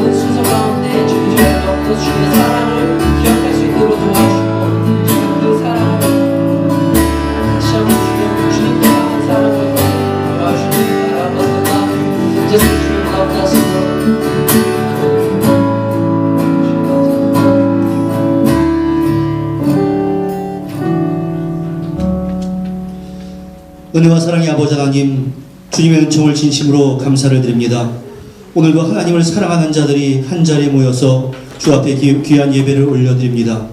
모든 순서 가운데 주님의 너무도 주의 사랑을 기억할 수 있도록 도와주고 그 사랑을 다시 한번 주님께 받은 사랑을 도와주십니다. Just the true love does it. 은혜와 사랑의 아버지 하나님, 주님의 은총을 진심으로 감사를 드립니다. 오늘도 하나님을 사랑하는 자들이 한자리에 모여서 주 앞에 귀한 예배를 올려드립니다.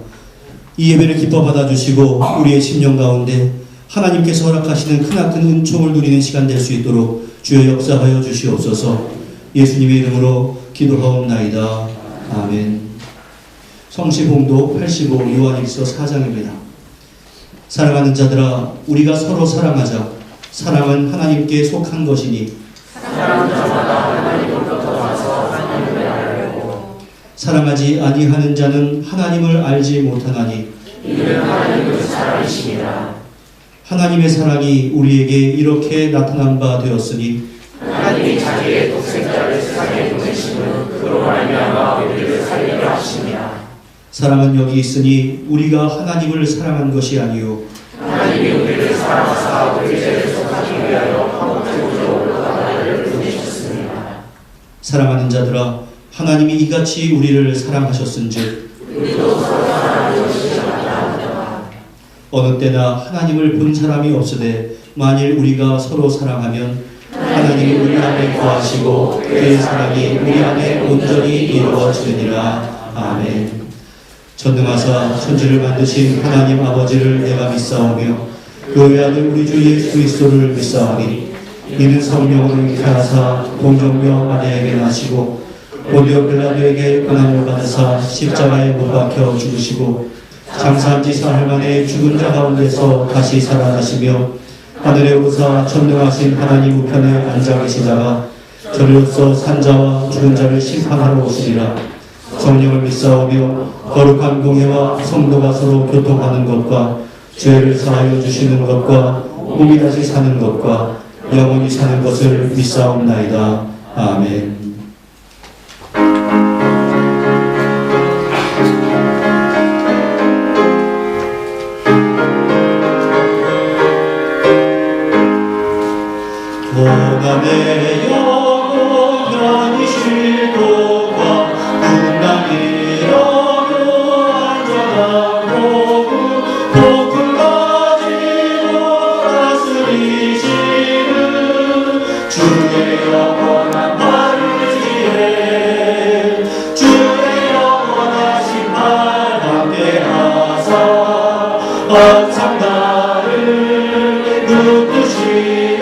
이 예배를 기뻐 받아주시고 우리의 심령 가운데 하나님께서 허락하시는 크나큰 은총을 누리는 시간 될 수 있도록 주여 역사하여 주시옵소서. 예수님의 이름으로 기도하옵나이다. 아멘. 성시봉도 85 요한일서 4장입니다. 사랑하는 자들아, 우리가 서로 사랑하자. 사랑은 하나님께 속한 것이니 사랑하는 자마다 하나님으로부터 와서 하나님을 알고 사랑하지 아니하는 자는 하나님을 알지 못하나니 이는 하나님은 사랑이시니라. 하나님의 사랑이 우리에게 이렇게 나타난 바 되었으니 하나님이 자기의 독생자를 세상에 보내심은 그로 말미암아 우리를 살리려 하심이라. 사랑은 여기 있으니 우리가 하나님을 사랑한 것이 아니요 하나님이 우리를 사랑하사 우리 죄를 속하기 위하여 한국으로 올라가기를 보내셨습니다. 사랑하는 자들아, 하나님이 이같이 우리를 사랑하셨은즉 우리도 서로 사랑하는 것이 마땅하다. 어느 때나 하나님을 본 사람이 없으되 만일 우리가 서로 사랑하면 하나님이 우리 안에 거하시고 그의 사랑이 우리 안에 온전히 이루어지느니라. 아멘. 전능하사 천지를 만드신 하나님 아버지를 내가 믿사오며 그 외아들 우리 주 예수 그리스도를 믿사오니 이는 성령으로 잉태하사 동정녀 마리아에게 나시고 본디오 빌라도에게 고난을 받으사 십자가에 못 박혀 죽으시고 장사한 지 사흘 만에 죽은 자 가운데서 다시 살아나시며 하늘에 오르사 전능하신 하나님 우편에 앉아 계시다가 저리로서 산자와 죽은 자를 심판하러 오시리라. 성령을 믿사오며 거룩한 공회와 성도가 서로 교통하는 것과 죄를 사하여 주시는 것과 몸이 다시 사는 것과 영원히 사는 것을 믿사옵나이다. 아멘. 고난의 영혼 편히 쉴 곳과 분당이라도 안전한 복음 복음 가지고 다스리시는 주의 영원한 발을지에 주의 영원하신 발 함께하사 항상 나를 붙드시니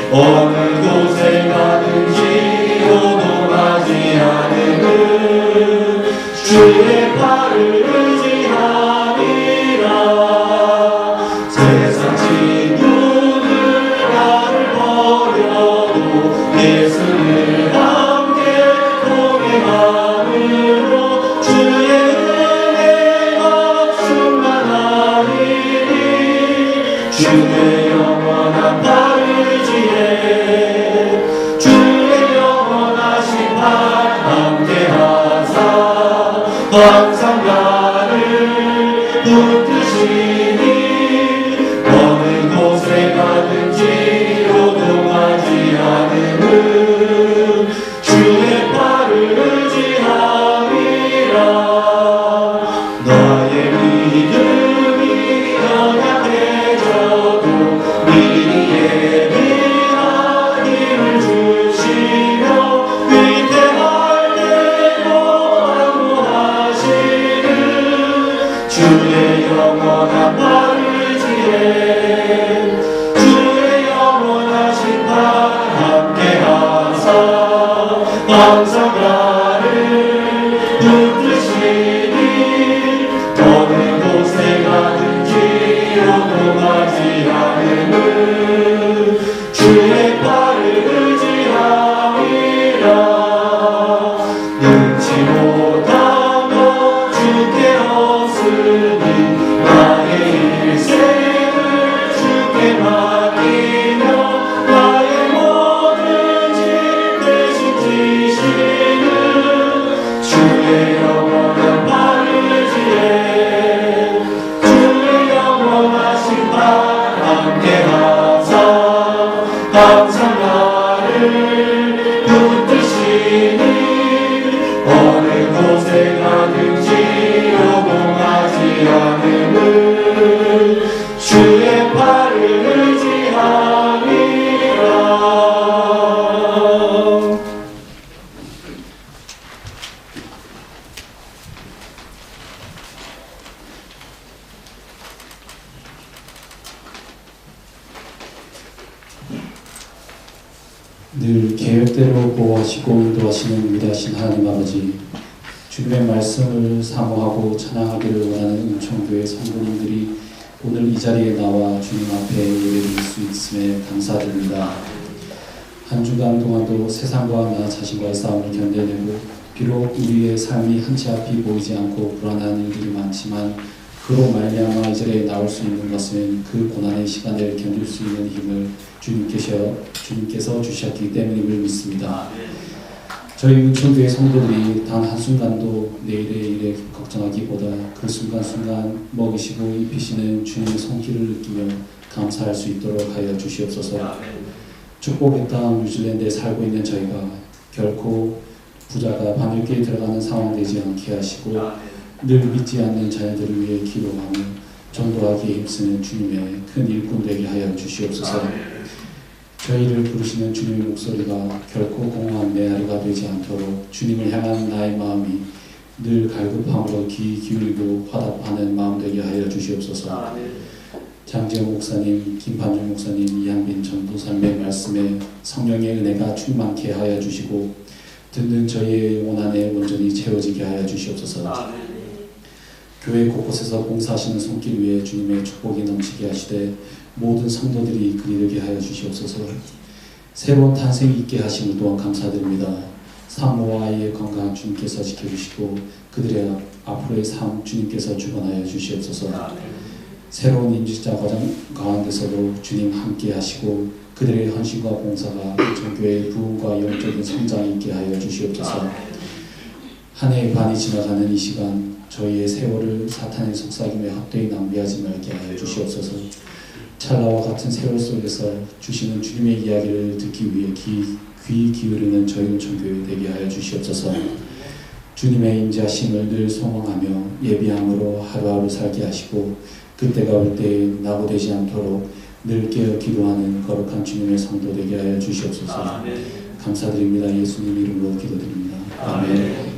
어느 곳에 가든지 요동하지 않으면 주의 팔을 의지하리라. 세상 진유는 나를 버려도 예수를 함께 동행함으로 주의 은혜가 충만하리니 주의 영원한 팔을 주의 영원하신 발 함께하사 항상 나를 붙드시니 어느 곳에 가든지 요동하지 않으면 주의 팔을 의지함이라. 나의 믿음이 연약해져도 미리 예비한 힘을 주시며 위태할 때도 안무하시는 주의 영원한 발을지에 주의 영원하신 발 함께하사 항상 나를 붙드시니 어느 곳에 가든지 요동하지 않으면 주의 팔을 의지함이라. 능치 못한 것 주께 없으니 나의 일생을 주께 맡기며 나의 모든 짐 대신 지시는 늘 계획대로 보호하시고 인도하시는 위대하신 하나님 아버지, 주님의 말씀을 사모하고 찬양하기를 원하는 은총교회 성도님들이 오늘 이 자리에 나와 주님 앞에 예배드릴 수 있음에 감사드립니다. 한 주간 동안도 세상과 나 자신과의 싸움을 견뎌내고 비록 우리의 삶이 한치 앞이 보이지 않고 불안한 일들이 많지만 그로 말미암아 이 자리에 나올 수 있는 것은 그 고난의 시간을 견딜 수 있는 힘을 주님께서 주셨기 때문임을 믿습니다. 저희 은총교회 성도들이 단 한순간도 내일의 일에 걱정하기보다 그 순간순간 먹이시고 입히시는 주님의 손길을 느끼며 감사할 수 있도록 하여 주시옵소서. 축복의 땅 뉴질랜드에 살고 있는 저희가 결코 부자가 밤늦게 들어가는 상황 되지 않게 하시고 늘 믿지 않는 자녀들을 위해 기도하며 전도하기에 힘쓰는 주님의 큰 일꾼 되게 하여 주시옵소서. 저희를 부르시는 주님의 목소리가 결코 공허한 메아리가 되지 않도록 주님을 향한 나의 마음이 늘 갈급함으로 귀 기울이고 화답하는 마음 되게 하여 주시옵소서. 장재호 목사님, 김판중 목사님, 이한빈 전도사님의 말씀에 성령의 은혜가 충만케 하여 주시고 듣는 저희의 영혼 안에 온전히 채워지게 하여 주시옵소서. 교회 곳곳에서 봉사하시는 손길 위에 주님의 축복이 넘치게 하시되 모든 성도들이 그리 되게 하여 주시옵소서. 새로운 탄생이 있게 하심을 또한 감사드립니다. 산모와 아이의 건강 주님께서 지켜주시고 그들의 앞으로의 삶 주님께서 주관하여 주시옵소서. 새로운 인직자 과정 가운데서도 주님 함께 하시고 그들의 헌신과 봉사가 전교회의 부흥과 영적인 성장이 있게 하여 주시옵소서. 한 해의 반이 지나가는 이 시간 저희의 세월을 사탄의 속삭임에 헛되이 낭비하지 말게 하여 주시옵소서. 찰나와 같은 세월 속에서 주시는 주님의 이야기를 듣기 위해 귀 기울이는 저희 은총교회 되게 하여 주시옵소서. 주님의 임재하심을 늘 소망하며 예비함으로 하루하루 살게 하시고 그때가 올 때에 낙오되지 않도록 늘 깨어 기도하는 거룩한 주님의 성도 되게 하여 주시옵소서. 아멘. 감사드립니다. 예수님 이름으로 기도드립니다. 아멘.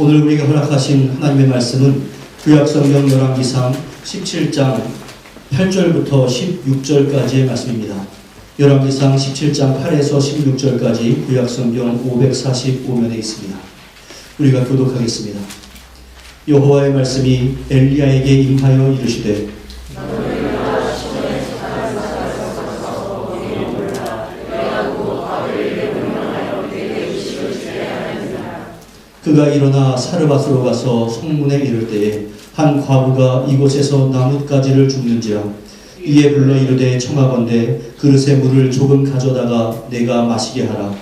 오늘 우리가 허락하신 하나님의 말씀은 구약성경 열왕기상 17장 8절부터 16절까지의 말씀입니다. 열왕기상 17장 8에서 16절까지 구약성경 545면에 있습니다. 우리가 교독하겠습니다. 여호와의 말씀이 엘리야에게 임하여 이르시되 그가 일어나 사르밧으로 가서 성문에 이를 때에 한 과부가 이곳에서 나뭇가지를 줍는지라. 이에 불러 이르되 청하건대 그릇에 물을 조금 가져다가 내가 마시게 하라.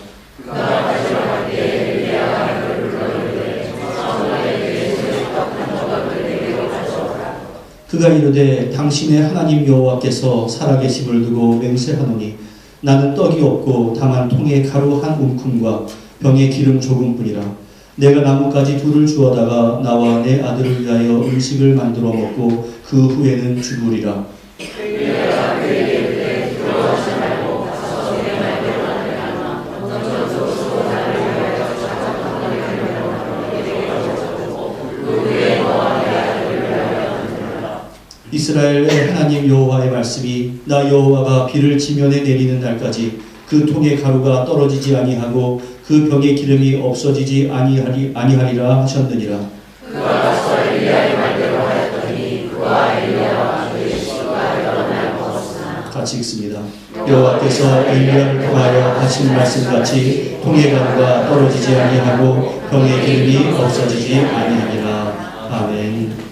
그가 이르되 당신의 하나님 여호와께서 살아계심을 두고 맹세하노니 나는 떡이 없고 다만 통에 가루 한 움큼과 병에 기름 조금뿐이라. 내가 나뭇가지 둘을 주어다가 나와 내 아들을 위하여 음식을 만들어 먹고 그 후에는 죽으리라. 이스라엘의 하나님 여호와의 말씀이 나 여호와가 비를 지면에 내리는 날까지 그 통의 가루가 떨어지지 아니하고 그 병의 기름이 없어지지 아니하리라 하셨느니라. 그가 가서 엘리야의 말대로 하였더니 그와 엘리야와 그의 씨가 여러 날 먹었으나. 같이 읽습니다. 여호와께서 엘리야를 통하여 하신 말씀같이 통의 가루가 떨어지지 아니하고 병의 기름이 없어지지 아니하리라. 아멘.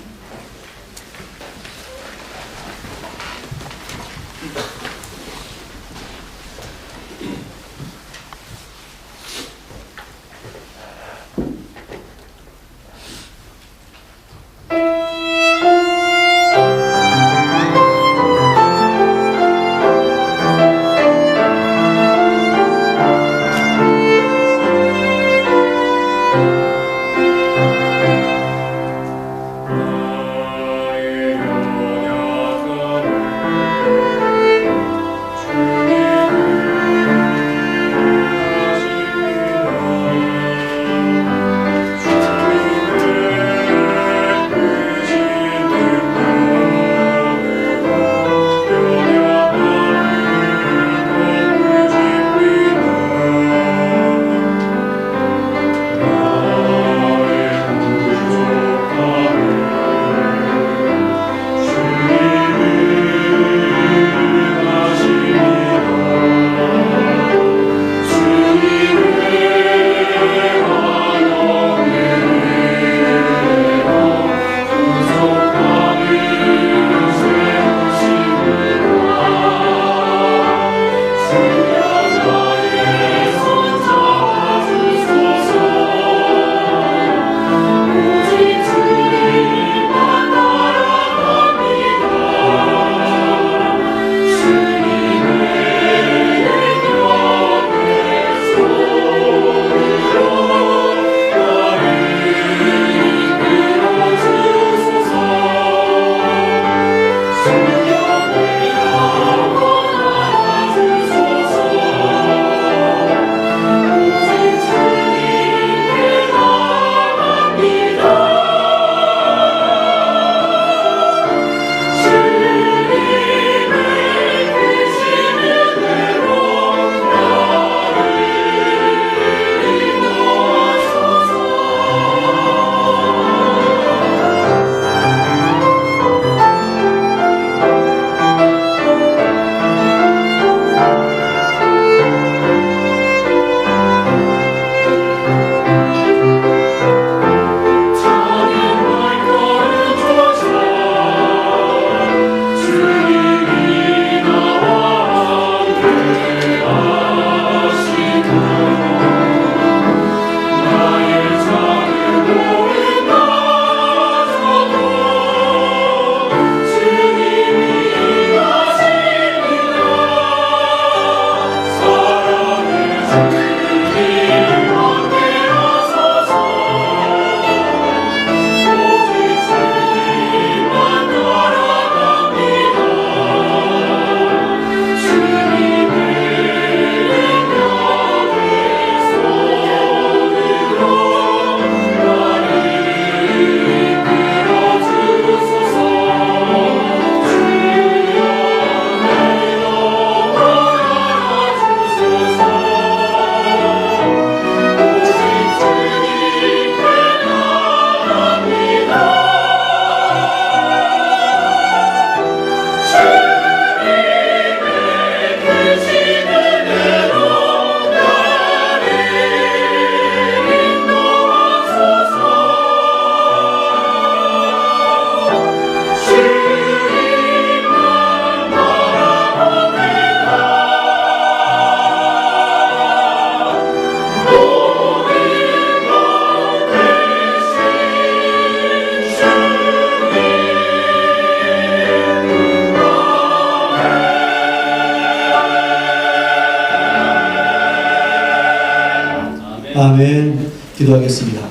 아멘. 기도하겠습니다.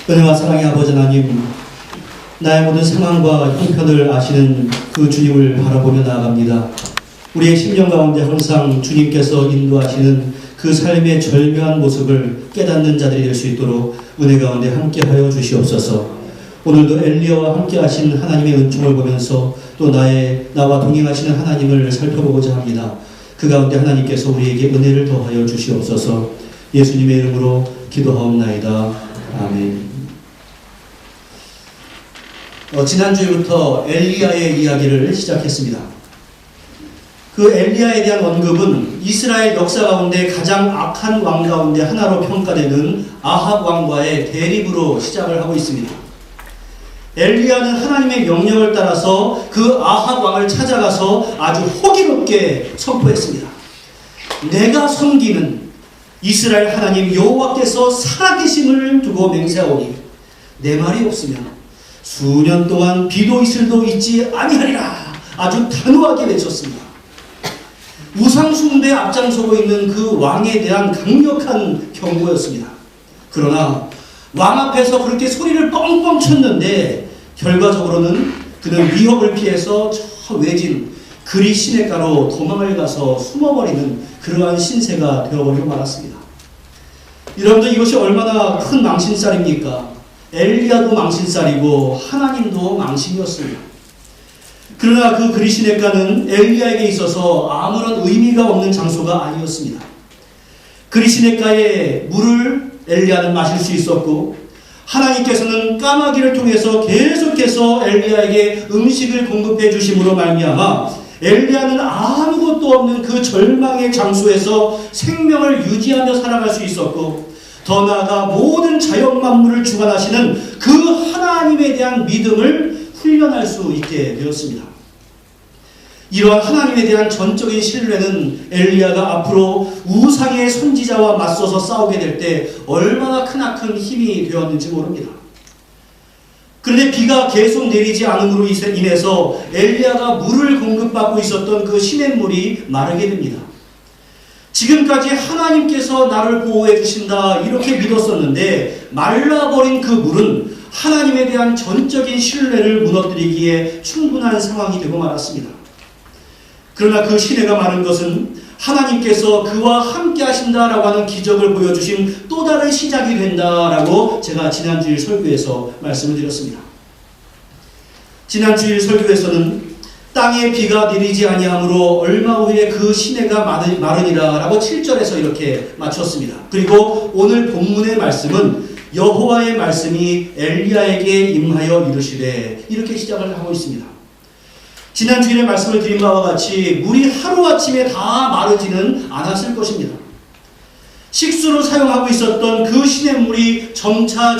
은혜와 사랑의 아버지 하나님, 나의 모든 상황과 형편을 아시는 그 주님을 바라보며 나아갑니다. 우리의 심령 가운데 항상 주님께서 인도하시는 그 삶의 절묘한 모습을 깨닫는 자들이 될 수 있도록 은혜 가운데 함께하여 주시옵소서. 오늘도 엘리야와 함께하신 하나님의 은총을 보면서 또 나와 동행하시는 하나님을 살펴보고자 합니다. 그 가운데 하나님께서 우리에게 은혜를 더하여 주시옵소서. 예수님의 이름으로 기도하옵나이다. 아멘. 지난주부터 엘리야의 이야기를 시작했습니다. 그 엘리야에 대한 언급은 이스라엘 역사 가운데 가장 악한 왕 가운데 하나로 평가되는 아합 왕과의 대립으로 시작을 하고 있습니다. 엘리야는 하나님의 명령을 따라서 그 아합 왕을 찾아가서 아주 호기롭게 선포했습니다. 내가 섬기는 이스라엘 하나님 여호와께서 살아계심을 두고 맹세하오니 내 말이 없으면 수년 동안 비도 이슬도 있지 아니하리라. 아주 단호하게 외쳤습니다. 우상 숭배에 앞장서고 있는 그 왕에 대한 강력한 경고였습니다. 그러나 왕 앞에서 그렇게 소리를 뻥뻥 쳤는데 결과적으로는 그는 위협을 피해서 저 외진 그리 시냇가로 도망을 가서 숨어버리는 그러한 신세가 되어버리고 말았습니다. 여러분들, 이것이 얼마나 큰 망신살입니까? 엘리야도 망신살이고 하나님도 망신이었습니다. 그러나 그 그리 시냇가는 엘리야에게 있어서 아무런 의미가 없는 장소가 아니었습니다. 그리 시냇가의 물을 엘리야는 마실 수 있었고 하나님께서는 까마귀를 통해서 계속해서 엘리야에게 음식을 공급해 주심으로 말미암아 엘리야는 아무것도 없는 그 절망의 장소에서 생명을 유지하며 살아갈 수 있었고, 더 나아가 모든 자연 만물을 주관하시는 그 하나님에 대한 믿음을 훈련할 수 있게 되었습니다. 이러한 하나님에 대한 전적인 신뢰는 엘리야가 앞으로 우상의 선지자와 맞서서 싸우게 될 때 얼마나 크나큰 힘이 되었는지 모릅니다. 그런데 비가 계속 내리지 않음으로 인해서 엘리야가 물을 공급받고 있었던 그 시냇물이 마르게 됩니다. 지금까지 하나님께서 나를 보호해 주신다 이렇게 믿었었는데 말라버린 그 물은 하나님에 대한 전적인 신뢰를 무너뜨리기에 충분한 상황이 되고 말았습니다. 그러나 그 시내가 마른 것은 하나님께서 그와 함께 하신다라고 하는 기적을 보여주신 또 다른 시작이 된다라고 제가 지난주일 설교에서 말씀을 드렸습니다. 지난주일 설교에서는 땅에 비가 내리지 아니하므로 얼마 후에 그 시내가 마르니라라고 7절에서 이렇게 마쳤습니다. 그리고 오늘 본문의 말씀은 여호와의 말씀이 엘리야에게 임하여 이르시되 이렇게 시작을 하고 있습니다. 지난 주일에 말씀을 드린 바와 같이 물이 하루아침에 다 마르지는 않았을 것입니다. 식수로 사용하고 있었던 그 시냇물이 점차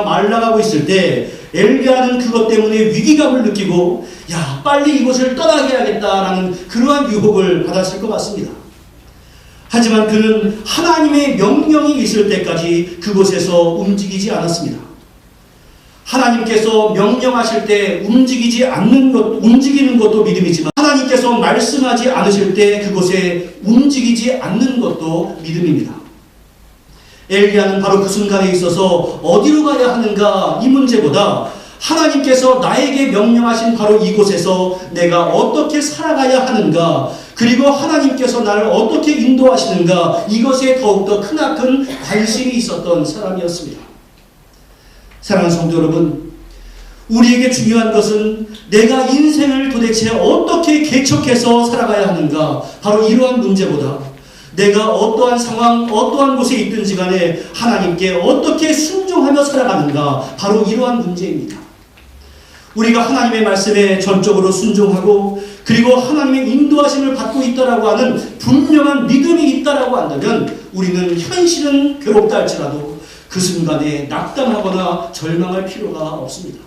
말라가고 있을 때 엘리야는 그것 때문에 위기감을 느끼고 야, 빨리 이곳을 떠나게 해야겠다라는 그러한 유혹을 받았을 것 같습니다. 하지만 그는 하나님의 명령이 있을 때까지 그곳에서 움직이지 않았습니다. 하나님께서 명령하실 때 움직이는 것도 믿음이지만 하나님께서 말씀하지 않으실 때 그곳에 움직이지 않는 것도 믿음입니다. 엘리야는 바로 그 순간에 있어서 어디로 가야 하는가 이 문제보다 하나님께서 나에게 명령하신 바로 이곳에서 내가 어떻게 살아가야 하는가, 그리고 하나님께서 나를 어떻게 인도하시는가, 이것에 더욱더 크나큰 관심이 있었던 사람이었습니다. 사랑하는 성도 여러분, 우리에게 중요한 것은 내가 인생을 도대체 어떻게 개척해서 살아가야 하는가, 바로 이러한 문제보다 내가 어떠한 상황, 어떠한 곳에 있든지 간에 하나님께 어떻게 순종하며 살아가는가, 바로 이러한 문제입니다. 우리가 하나님의 말씀에 전적으로 순종하고 그리고 하나님의 인도하심을 받고 있다라고 하는 분명한 믿음이 있다라고 한다면 우리는 현실은 괴롭다 할지라도 그 순간에 낙담하거나 절망할 필요가 없습니다.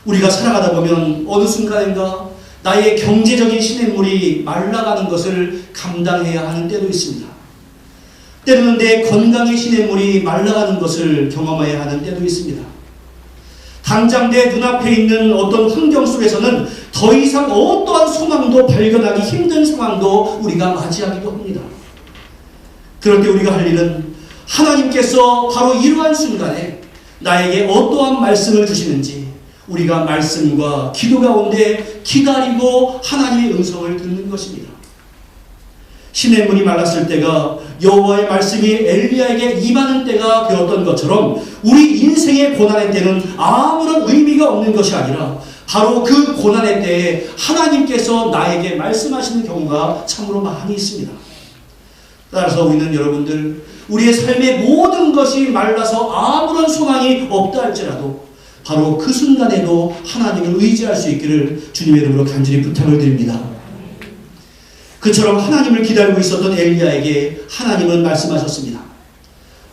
우리가 살아가다 보면 어느 순간인가 나의 경제적인 시냇물이 말라가는 것을 감당해야 하는 때도 있습니다. 때로는 내 건강의 시냇물이 말라가는 것을 경험해야 하는 때도 있습니다. 당장 내 눈앞에 있는 어떤 환경 속에서는 더 이상 어떠한 소망도 발견하기 힘든 상황도 우리가 맞이하기도 합니다. 그럴 때 우리가 할 일은 하나님께서 바로 이러한 순간에 나에게 어떠한 말씀을 주시는지 우리가 말씀과 기도 가운데 기다리고 하나님의 음성을 듣는 것입니다. 시냇물이 말랐을 때가 여호와의 말씀이 엘리야에게 임하는 때가 되었던 것처럼 우리 인생의 고난의 때는 아무런 의미가 없는 것이 아니라 바로 그 고난의 때에 하나님께서 나에게 말씀하시는 경우가 참으로 많이 있습니다. 따라서 우리는 여러분들 우리의 삶의 모든 것이 말라서 아무런 소망이 없다 할지라도 바로 그 순간에도 하나님을 의지할 수 있기를 주님의 이름으로 간절히 부탁을 드립니다. 그처럼 하나님을 기다리고 있었던 엘리야에게 하나님은 말씀하셨습니다.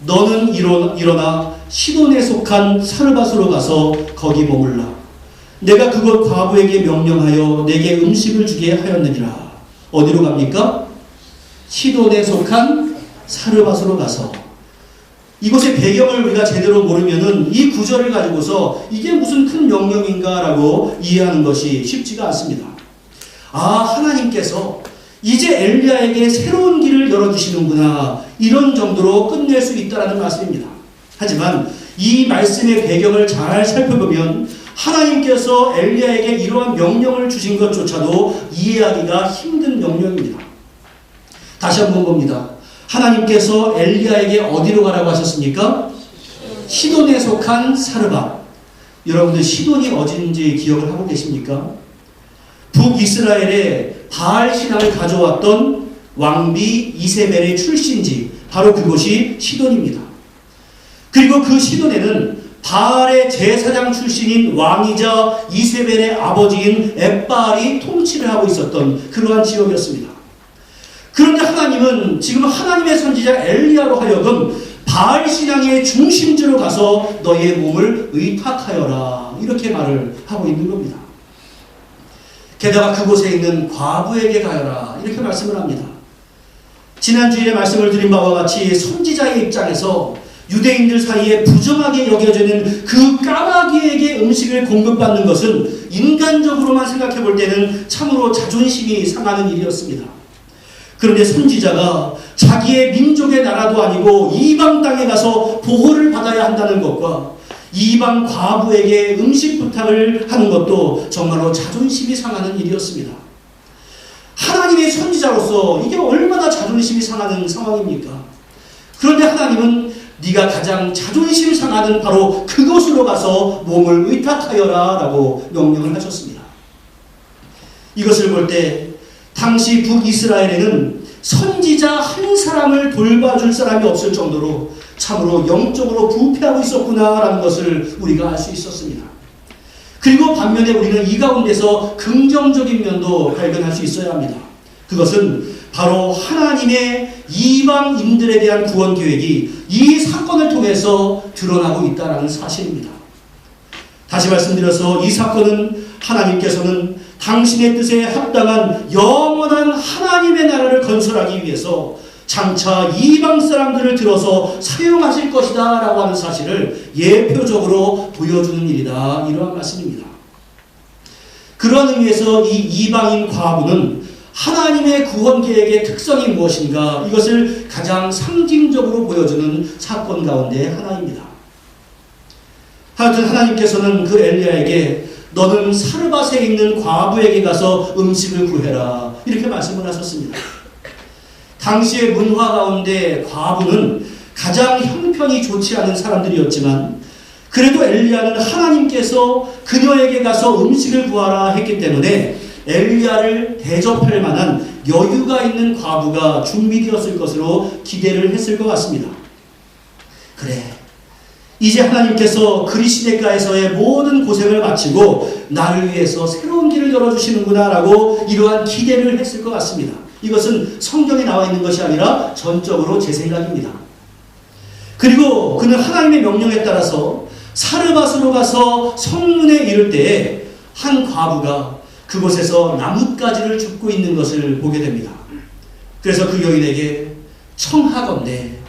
너는 일어나 시돈에 속한 사르밧으로 가서 거기 머물라. 내가 그곳 과부에게 명령하여 내게 음식을 주게 하였느니라. 어디로 갑니까? 시돈에 속한 사르밧으로 가서. 이곳의 배경을 우리가 제대로 모르면은 이 구절을 가지고서 이게 무슨 큰 명령인가라고 이해하는 것이 쉽지가 않습니다. 하나님께서 이제 엘리야에게 새로운 길을 열어주시는구나, 이런 정도로 끝낼 수 있다는 말씀입니다. 하지만 이 말씀의 배경을 잘 살펴보면 하나님께서 엘리야에게 이러한 명령을 주신 것조차도 이해하기가 힘든 명령입니다. 다시 한번 봅니다. 하나님께서 엘리야에게 어디로 가라고 하셨습니까? 시돈에 속한 사르밧. 여러분들 시돈이 어딘지 기억을 하고 계십니까? 북이스라엘의 바알 신앙을 가져왔던 왕비 이세벨의 출신지, 바로 그곳이 시돈입니다. 그리고 그 시돈에는 바알의 제사장 출신인 왕이자 이세벨의 아버지인 엣바알이 통치를 하고 있었던 그러한 지역이었습니다. 그런데 하나님은 지금 하나님의 선지자 엘리야로 하여금 바알 신앙의 중심지로 가서 너의 몸을 의탁하여라, 이렇게 말을 하고 있는 겁니다. 게다가 그곳에 있는 과부에게 가여라, 이렇게 말씀을 합니다. 지난주일에 말씀을 드린 바와 같이 선지자의 입장에서 유대인들 사이에 부정하게 여겨지는 그 까마귀에게 음식을 공급받는 것은 인간적으로만 생각해 볼 때는 참으로 자존심이 상하는 일이었습니다. 그런데 선지자가 자기의 민족의 나라도 아니고 이방 땅에 가서 보호를 받아야 한다는 것과 이방 과부에게 음식 부탁을 하는 것도 정말로 자존심이 상하는 일이었습니다. 하나님의 선지자로서 이게 얼마나 자존심이 상하는 상황입니까? 그런데 하나님은 네가 가장 자존심 상하는 바로 그곳으로 가서 몸을 의탁하여라 라고 명령을 하셨습니다. 이것을 볼 때 당시 북이스라엘에는 선지자 한 사람을 돌봐줄 사람이 없을 정도로 참으로 영적으로 부패하고 있었구나라는 것을 우리가 알 수 있었습니다. 그리고 반면에 우리는 이 가운데서 긍정적인 면도 발견할 수 있어야 합니다. 그것은 바로 하나님의 이방인들에 대한 구원 계획이 이 사건을 통해서 드러나고 있다는 사실입니다. 다시 말씀드려서 이 사건은 하나님께서는 당신의 뜻에 합당한 영원한 하나님의 나라를 건설하기 위해서 장차 이방 사람들을 들어서 사용하실 것이다 라고 하는 사실을 예표적으로 보여주는 일이다, 이러한 말씀입니다. 그런 의미에서 이 이방인 과부는 하나님의 구원 계획의 특성이 무엇인가, 이것을 가장 상징적으로 보여주는 사건 가운데 하나입니다. 하여튼 하나님께서는 그 엘리야에게 너는 사르밧에 있는 과부에게 가서 음식을 구해라, 이렇게 말씀을 하셨습니다. 당시의 문화 가운데 과부는 가장 형편이 좋지 않은 사람들이었지만 그래도 엘리야는 하나님께서 그녀에게 가서 음식을 구하라 했기 때문에 엘리야를 대접할 만한 여유가 있는 과부가 준비되었을 것으로 기대를 했을 것 같습니다. 그래, 이제 하나님께서 그리시네가에서의 모든 고생을 마치고 나를 위해서 새로운 길을 열어주시는구나 라고 이러한 기대를 했을 것 같습니다. 이것은 성경에 나와 있는 것이 아니라 전적으로 제 생각입니다. 그리고 그는 하나님의 명령에 따라서 사르밧으로 가서 성문에 이를 때에 한 과부가 그곳에서 나뭇가지를 줍고 있는 것을 보게 됩니다. 그래서 그 여인에게 청하건대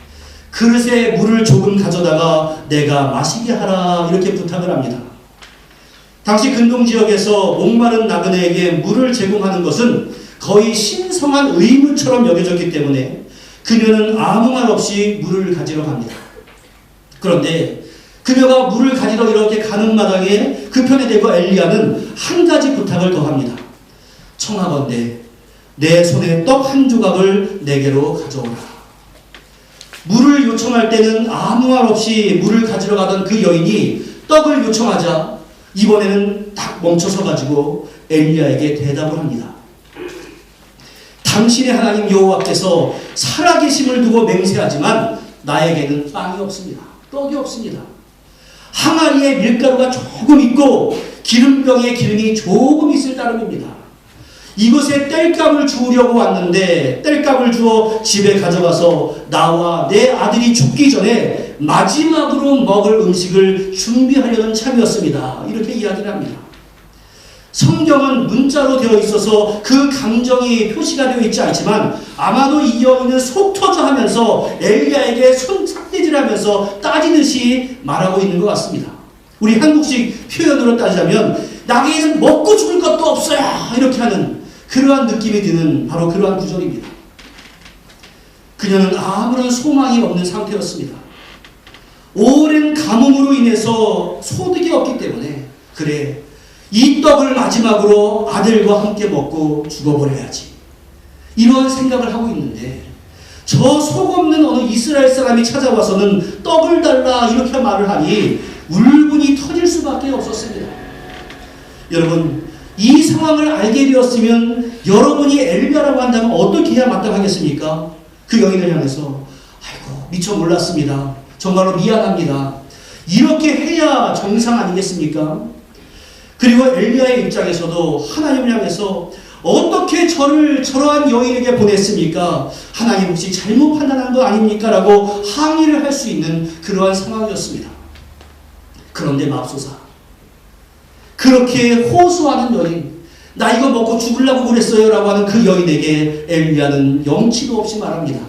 그릇에 물을 조금 가져다가 내가 마시게 하라, 이렇게 부탁을 합니다. 당시 근동 지역에서 목마른 나그네에게 물을 제공하는 것은 거의 신성한 의무처럼 여겨졌기 때문에 그녀는 아무 말 없이 물을 가지러 갑니다. 그런데 그녀가 물을 가지러 이렇게 가는 마당에 그 편에 대고 엘리야는 한 가지 부탁을 더합니다. 청하건대 내 손에 떡 한 조각을 내게로 가져오라. 물을 요청할 때는 아무 말 없이 물을 가지러 가던 그 여인이 떡을 요청하자 이번에는 딱 멈춰서 가지고 엘리야에게 대답을 합니다. 당신의 하나님 여호와께서 살아계심을 두고 맹세하지만 나에게는 빵이 없습니다. 떡이 없습니다. 항아리에 밀가루가 조금 있고 기름병에 기름이 조금 있을 따름입니다. 이곳에 땔감을 주우려고 왔는데 땔감을 주어 집에 가져가서 나와 내 아들이 죽기 전에 마지막으로 먹을 음식을 준비하려는 참이었습니다. 이렇게 이야기를 합니다. 성경은 문자로 되어 있어서 그 감정이 표시가 되어 있지 않지만 아마도 이 여인은 속 터져 하면서 엘리야에게 손삭대질하면서 따지듯이 말하고 있는 것 같습니다. 우리 한국식 표현으로 따지자면 나에게는 먹고 죽을 것도 없어요 이렇게 하는 그러한 느낌이 드는 바로 그러한 구절입니다. 그녀는 아무런 소망이 없는 상태였습니다. 오랜 가뭄으로 인해서 소득이 없기 때문에 그래 이 떡을 마지막으로 아들과 함께 먹고 죽어버려야지 이러한 생각을 하고 있는데 저 속없는 어느 이스라엘 사람이 찾아와서는 떡을 달라 이렇게 말을 하니 울분이 터질 수밖에 없었습니다. 여러분 이 상황을 알게 되었으면 여러분이 엘리야라고 한다면 어떻게 해야 마땅하겠습니까? 그 여인을 향해서 아이고 미처 몰랐습니다. 정말로 미안합니다. 이렇게 해야 정상 아니겠습니까? 그리고 엘리야의 입장에서도 하나님을 향해서 어떻게 저를 저러한 여인에게 보냈습니까? 하나님 혹시 잘못 판단한 거 아닙니까? 라고 항의를 할 수 있는 그러한 상황이었습니다. 그런데 맙소사 그렇게 호소하는 여인, 나 이거 먹고 죽으려고 그랬어요 라고 하는 그 여인에게 엘리야는 영치도 없이 말합니다.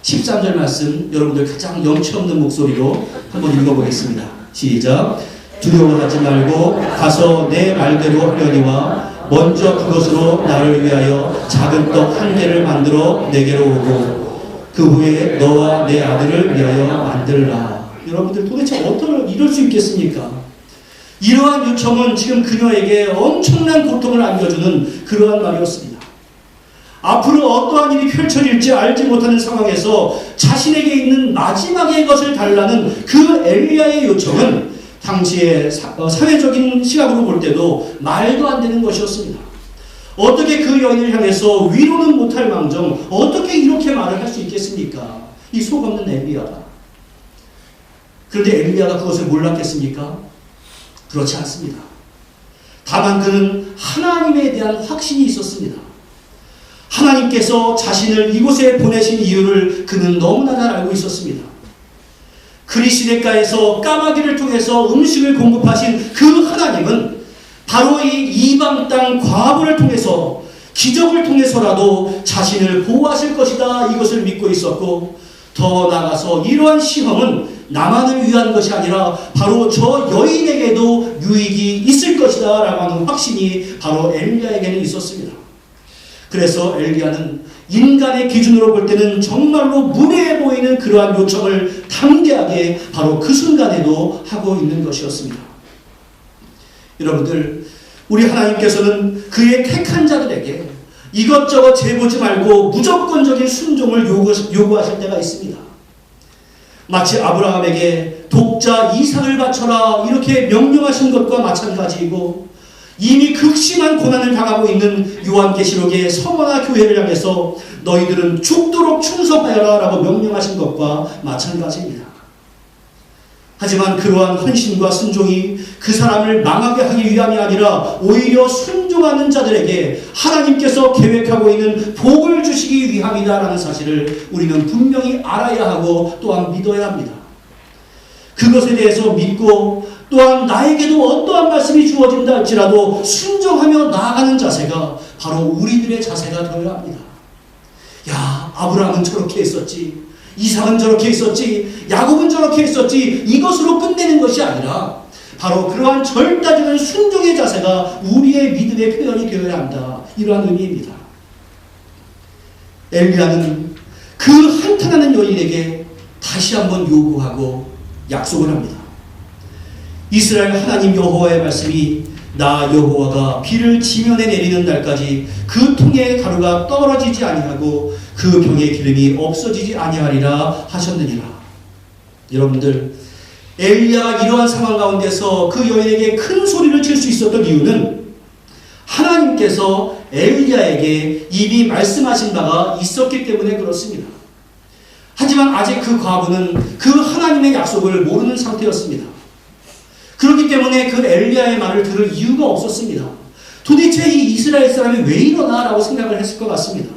13절 말씀 여러분들 가장 영치 없는 목소리로 한번 읽어보겠습니다. 시작. 두려워하지 말고 가서 내 말대로 하려니와 먼저 그것으로 나를 위하여 작은 떡 한 개를 만들어 내게로 오고 그 후에 너와 내 아들을 위하여 만들라. 여러분들 도대체 어떻게 이럴 수 있겠습니까? 이러한 요청은 지금 그녀에게 엄청난 고통을 안겨주는 그러한 말이었습니다. 앞으로 어떠한 일이 펼쳐질지 알지 못하는 상황에서 자신에게 있는 마지막의 것을 달라는 그 엘리야의 요청은 당시의 사회적인 시각으로 볼 때도 말도 안 되는 것이었습니다. 어떻게 그 여인을 향해서 위로는 못할 망정 어떻게 이렇게 말을 할 수 있겠습니까? 이 속없는 엘리야가. 그런데 엘리야가 그것을 몰랐겠습니까? 그렇지 않습니다. 다만 그는 하나님에 대한 확신이 있었습니다. 하나님께서 자신을 이곳에 보내신 이유를 그는 너무나 잘 알고 있었습니다. 그리시네가에서 까마귀를 통해서 음식을 공급하신 그 하나님은 바로 이 이방 땅 과부를 통해서 기적을 통해서라도 자신을 보호하실 것이다 이것을 믿고 있었고 더 나아가서 이러한 시험은 나만을 위한 것이 아니라 바로 저 여인에게도 유익이 있을 것이다 라고 하는 확신이 바로 엘리야에게는 있었습니다. 그래서 엘리야는 인간의 기준으로 볼 때는 정말로 무례해 보이는 그러한 요청을 담대하게 바로 그 순간에도 하고 있는 것이었습니다. 여러분들 우리 하나님께서는 그의 택한 자들에게 이것저것 재보지 말고 무조건적인 순종을 요구하실 때가 있습니다. 마치 아브라함에게 독자 이삭을 바쳐라 이렇게 명령하신 것과 마찬가지이고 이미 극심한 고난을 당하고 있는 요한계시록의 서머나 교회를 향해서 너희들은 죽도록 충성하여라 라고 명령하신 것과 마찬가지입니다. 하지만 그러한 헌신과 순종이 그 사람을 망하게 하기 위함이 아니라 오히려 순종하는 자들에게 하나님께서 계획하고 있는 복을 주시기 위함이다라는 사실을 우리는 분명히 알아야 하고 또한 믿어야 합니다. 그것에 대해서 믿고 또한 나에게도 어떠한 말씀이 주어진다 할지라도 순종하며 나아가는 자세가 바로 우리들의 자세가 되어야 합니다. 야, 아브라함은 저렇게 했었지, 이삭은 저렇게 했었지, 야곱은 저렇게 했었지, 이것으로 끝내는 것이 아니라 바로 그러한 절대적인 순종의 자세가 우리의 믿음의 표현이 되어야 한다. 이러한 의미입니다. 엘리야는 그 한탄하는 여인에게 다시 한번 요구하고 약속을 합니다. 이스라엘 하나님 여호와의 말씀이 나 여호와가 비를 지면에 내리는 날까지 그 통에 가루가 떨어지지 아니하고 그 병에 기름이 없어지지 아니하리라 하셨느니라. 여러분들, 엘리야가 이러한 상황 가운데서 그 여인에게 큰 소리를 칠 수 있었던 이유는 하나님께서 엘리야에게 이미 말씀하신 바가 있었기 때문에 그렇습니다. 하지만 아직 그 과부는 그 하나님의 약속을 모르는 상태였습니다. 그렇기 때문에 그 엘리야의 말을 들을 이유가 없었습니다. 도대체 이 이스라엘 사람이 왜 이러나 라고 생각을 했을 것 같습니다.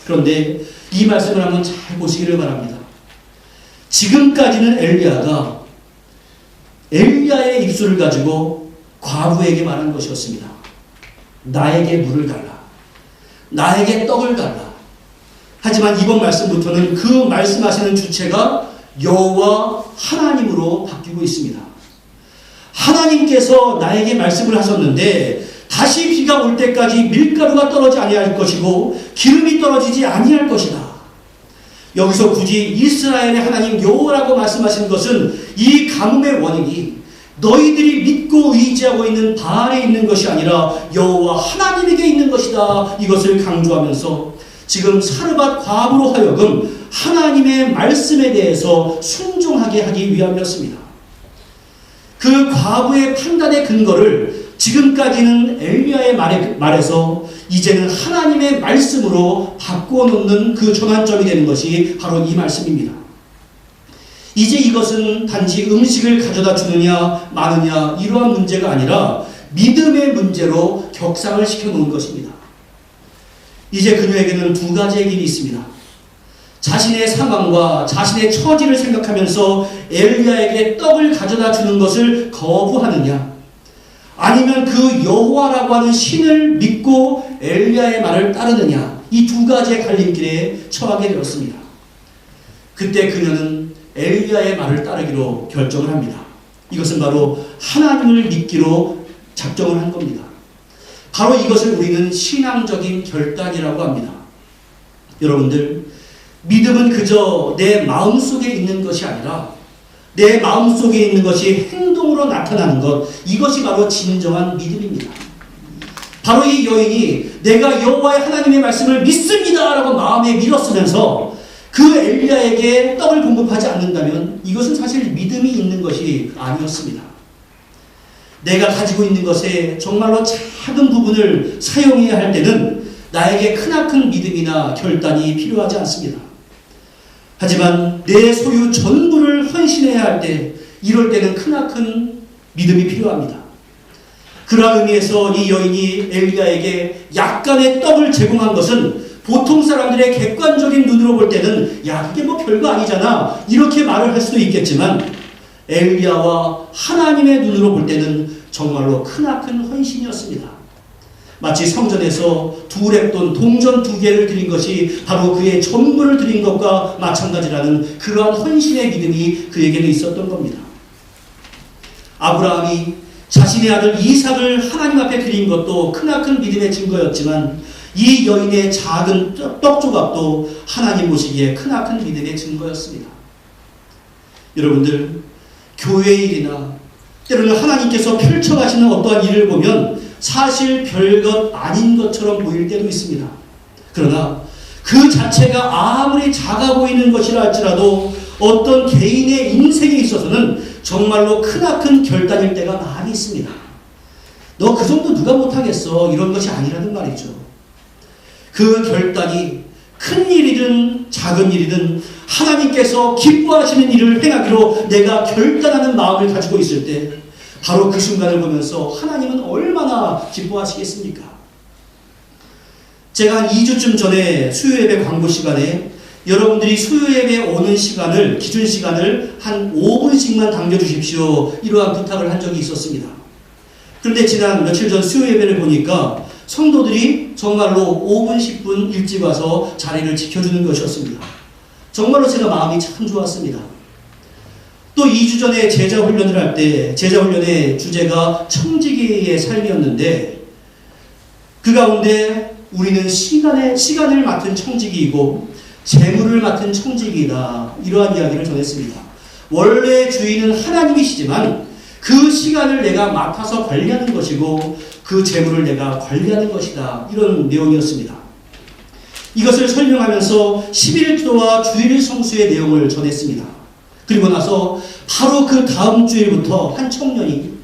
그런데 이 말씀을 한번 잘 보시기를 바랍니다. 지금까지는 엘리야가 엘리야의 입술을 가지고 과부에게 말한 것이었습니다. 나에게 물을 달라. 나에게 떡을 달라. 하지만 이번 말씀부터는 그 말씀하시는 주체가 여호와 하나님으로 바뀌고 있습니다. 하나님께서 나에게 말씀을 하셨는데 다시 비가 올 때까지 밀가루가 떨어지지 아니할 것이고 기름이 떨어지지 아니할 것이다. 여기서 굳이 이스라엘의 하나님 여호와라고 말씀하신 것은 이 가뭄의 원인이 너희들이 믿고 의지하고 있는 바알에 있는 것이 아니라 여호와 하나님에게 있는 것이다. 이것을 강조하면서 지금 사르밧 과부로 하여금 하나님의 말씀에 대해서 순종하게 하기 위함이었습니다. 그 과부의 판단의 근거를 지금까지는 엘리야의 말에서 이제는 하나님의 말씀으로 바꿔놓는 그 전환점이 되는 것이 바로 이 말씀입니다. 이제 이것은 단지 음식을 가져다 주느냐 마느냐 이러한 문제가 아니라 믿음의 문제로 격상을 시켜놓은 것입니다. 이제 그녀에게는 두 가지의 길이 있습니다. 자신의 상황과 자신의 처지를 생각하면서 엘리야에게 떡을 가져다 주는 것을 거부하느냐, 아니면 그 여호와라고 하는 신을 믿고 엘리야의 말을 따르느냐, 이 두 가지의 갈림길에 처하게 되었습니다. 그때 그녀는 엘리야의 말을 따르기로 결정을 합니다. 이것은 바로 하나님을 믿기로 작정을 한 겁니다. 바로 이것을 우리는 신앙적인 결단이라고 합니다. 여러분들, 믿음은 그저 내 마음속에 있는 것이 아니라 내 마음속에 있는 것이 행동으로 나타나는 것, 이것이 바로 진정한 믿음입니다. 바로 이 여인이 내가 여호와의 하나님의 말씀을 믿습니다 라고 마음에 믿었으면서 그 엘리야에게 떡을 공급하지 않는다면 이것은 사실 믿음이 있는 것이 아니었습니다. 내가 가지고 있는 것에 정말로 작은 부분을 사용해야 할 때는 나에게 크나큰 믿음이나 결단이 필요하지 않습니다. 하지만 내 소유 전부를 헌신해야 할 때, 이럴 때는 크나큰 믿음이 필요합니다. 그러한 의미에서 이 여인이 엘리야에게 약간의 떡을 제공한 것은 보통 사람들의 객관적인 눈으로 볼 때는 야, 그게 뭐 별거 아니잖아, 이렇게 말을 할 수도 있겠지만 엘리야와 하나님의 눈으로 볼 때는 정말로 크나큰 헌신이었습니다. 마치 성전에서 두 렙돈 동전 2개를 드린 것이 바로 그의 전부를 드린 것과 마찬가지라는 그러한 헌신의 믿음이 그에게는 있었던 겁니다. 아브라함이 자신의 아들 이삭을 하나님 앞에 드린 것도 크나큰 믿음의 증거였지만 이 여인의 작은 떡 조각도 하나님 보시기에 크나큰 믿음의 증거였습니다. 여러분들, 교회의 일이나 때로는 하나님께서 펼쳐가시는 어떠한 일을 보면 사실 별것 아닌 것처럼 보일 때도 있습니다. 그러나 그 자체가 아무리 작아 보이는 것이라 할지라도 어떤 개인의 인생에 있어서는 정말로 크나큰 결단일 때가 많이 있습니다. 너 그 정도 누가 못하겠어, 이런 것이 아니라는 말이죠. 그 결단이 큰 일이든 작은 일이든 하나님께서 기뻐하시는 일을 행하기로 내가 결단하는 마음을 가지고 있을 때 바로 그 순간을 보면서 하나님은 얼마나 기뻐하시겠습니까? 제가 한 2주쯤 전에 수요예배 광고 시간에 여러분들이 수요예배 오는 시간을, 기준 시간을 한 5분씩만 당겨주십시오, 이러한 부탁을 한 적이 있었습니다. 그런데 지난 며칠 전 수요예배를 보니까 성도들이 정말로 5분, 10분 일찍 와서 자리를 지켜주는 것이었습니다. 정말로 제가 마음이 참 좋았습니다. 또 2주 전에 제자훈련을 할 때 제자훈련의 주제가 청지기의 삶이었는데 그 가운데 우리는 시간을 맡은 청지기이고 재물을 맡은 청지기이다. 이러한 이야기를 전했습니다. 원래 주인은 하나님이시지만 그 시간을 내가 맡아서 관리하는 것이고 그 재물을 내가 관리하는 것이다. 이런 내용이었습니다. 이것을 설명하면서 11조와 주일 성수의 내용을 전했습니다. 그리고 나서 바로 그 다음 주일부터 한 청년이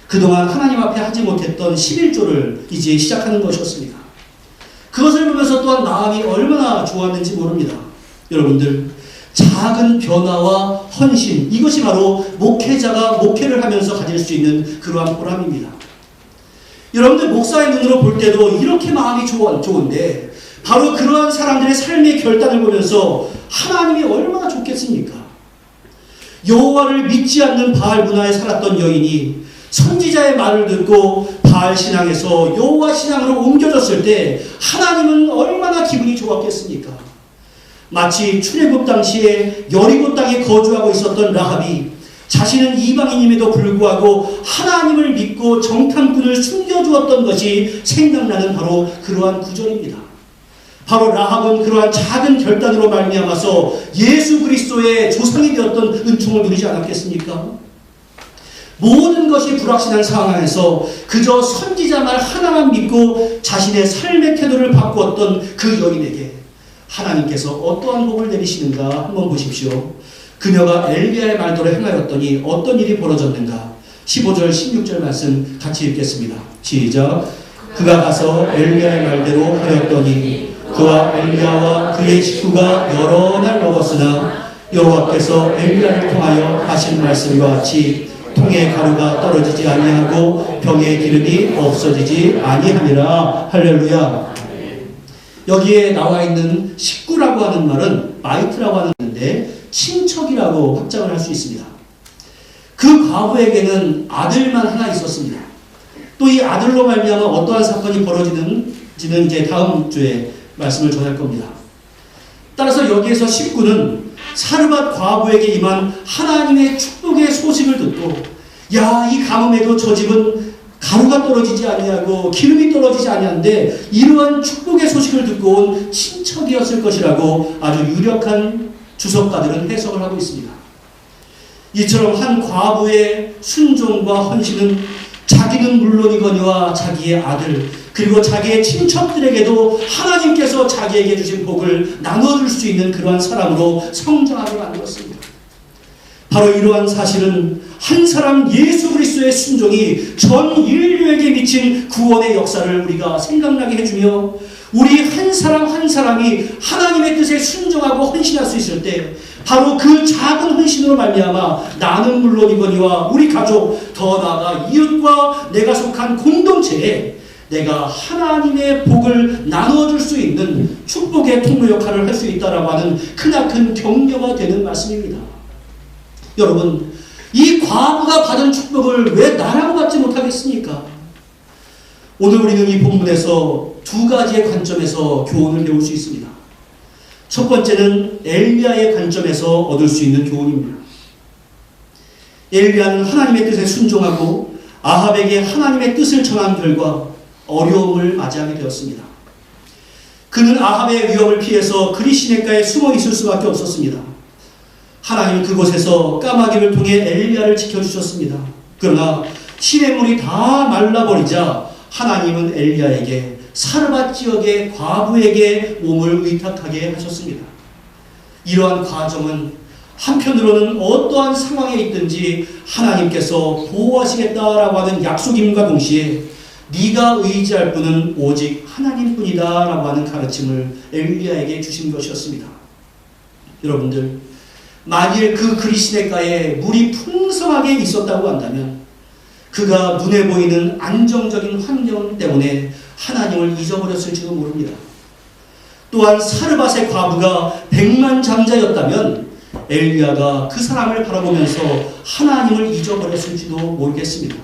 그동안 하나님 앞에 하지 못했던 11조를 이제 시작하는 것이었습니다. 그것을 보면서 또한 마음이 얼마나 좋았는지 모릅니다. 여러분들, 작은 변화와 헌신, 이것이 바로 목회자가 목회를 하면서 가질 수 있는 그러한 보람입니다. 여러분들, 목사의 눈으로 볼 때도 이렇게 마음이 좋은데 바로 그러한 사람들의 삶의 결단을 보면서 하나님이 얼마나 좋겠습니까? 여호와를 믿지 않는 바알 문화에 살았던 여인이 선지자의 말을 듣고 바알 신앙에서 여호와 신앙으로 옮겨졌을 때 하나님은 얼마나 기분이 좋았겠습니까? 마치 출애굽 당시에 여리고 땅에 거주하고 있었던 라합이 자신은 이방인임에도 불구하고 하나님을 믿고 정탐꾼을 숨겨주었던 것이 생각나는 바로 그러한 구절입니다. 바로 라합은 그러한 작은 결단으로 말미암아서 예수 그리스도의 조상이 되었던 은총을 누리지 않았겠습니까? 모든 것이 불확실한 상황에서 그저 선지자 말 하나만 믿고 자신의 삶의 태도를 바꾸었던 그 여인에게 하나님께서 어떠한 복을 내리시는가 한번 보십시오. 그녀가 엘리야의 말대로 행하였더니 어떤 일이 벌어졌는가. 15절 16절 말씀 같이 읽겠습니다. 시작. 그가 가서 엘리야의 말대로 하였더니 그와 엘리야와 그의 식구가 여러 날 먹었으나 여호와께서 엘리야를 통하여 하신 말씀과 같이 통에 가루가 떨어지지 아니하고 병에 기름이 없어지지 아니하니라. 할렐루야. 여기에 나와 있는 식구라고 하는 말은 마이트라고 하는데 친척이라고 확장을 할 수 있습니다. 그 과부에게는 아들만 하나 있었습니다. 또 이 아들로 말미암아 어떠한 사건이 벌어지는지는 이제 다음 주에 말씀을 전할 겁니다. 따라서 여기에서 식구는 사르밧 과부에게 임한 하나님의 축복의 소식을 듣고, 야, 이 가뭄에도 저 집은 가루가 떨어지지 아니하고 기름이 떨어지지 아니한데 이러한 축복의 소식을 듣고 온 친척이었을 것이라고 아주 유력한 주석가들은 해석을 하고 있습니다. 이처럼 한 과부의 순종과 헌신은 자기는 물론이거니와 자기의 아들 그리고 자기의 친척들에게도 하나님께서 자기에게 주신 복을 나눠줄 수 있는 그러한 사람으로 성장하게 만들었습니다. 바로 이러한 사실은 한 사람 예수 그리스도의 순종이 전 인류에게 미친 구원의 역사를 우리가 생각나게 해주며, 우리 한 사람 한 사람이 하나님의 뜻에 순종하고 헌신할 수 있을 때 바로 그 작은 헌신으로 말미암아 나는 물론이거니와 우리 가족, 더 나아가 이웃과 내가 속한 공동체에 내가 하나님의 복을 나눠줄 수 있는 축복의 통로 역할을 할 수 있다라고 하는 크나큰 격려가 되는 말씀입니다. 여러분, 이 과부가 받은 축복을 왜 나라고 받지 못하겠습니까? 오늘 우리는 이 본문에서 두 가지의 관점에서 교훈을 배울 수 있습니다. 첫 번째는 엘리야의 관점에서 얻을 수 있는 교훈입니다. 엘리야는 하나님의 뜻에 순종하고 아합에게 하나님의 뜻을 전한 결과 어려움을 맞이하게 되었습니다. 그는 아합의 위협을 피해서 그리 시냇가에 숨어 있을 수밖에 없었습니다. 하나님은 그곳에서 까마귀를 통해 엘리야를 지켜주셨습니다. 그러나 시냇물이 다 말라버리자 하나님은 엘리야에게 사르밧 지역의 과부에게 몸을 의탁하게 하셨습니다. 이러한 과정은 한편으로는 어떠한 상황에 있든지 하나님께서 보호하시겠다라고 하는 약속임과 동시에 네가 의지할 분은 오직 하나님뿐이다 라고 하는 가르침을 엘리야에게 주신 것이었습니다. 여러분들, 만일 그 그리 시냇가에 물이 풍성하게 있었다고 한다면 그가 눈에 보이는 안정적인 환경 때문에 하나님을 잊어버렸을지도 모릅니다. 또한 사르밧의 과부가 백만장자였다면 엘리야가 그 사람을 바라보면서 하나님을 잊어버렸을지도 모르겠습니다.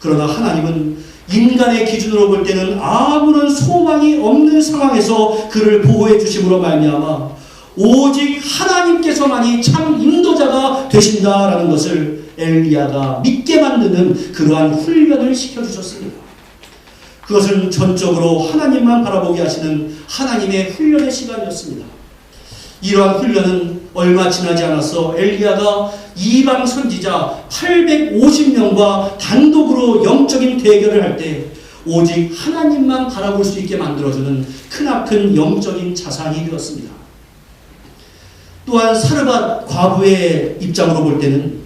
그러나 하나님은 인간의 기준으로 볼 때는 아무런 소망이 없는 상황에서 그를 보호해 주심으로 말미암아 오직 하나님께서만이 참 인도자가 되신다라는 것을 엘리야가 믿게 만드는 그러한 훈련을 시켜주셨습니다. 그것은 전적으로 하나님만 바라보게 하시는 하나님의 훈련의 시간이었습니다. 이러한 훈련은 얼마 지나지 않아서 엘리야가 이방 선지자 850명과 단독으로 영적인 대결을 할 때 오직 하나님만 바라볼 수 있게 만들어주는 크나큰 영적인 자산이 되었습니다. 또한 사르밧 과부의 입장으로 볼 때는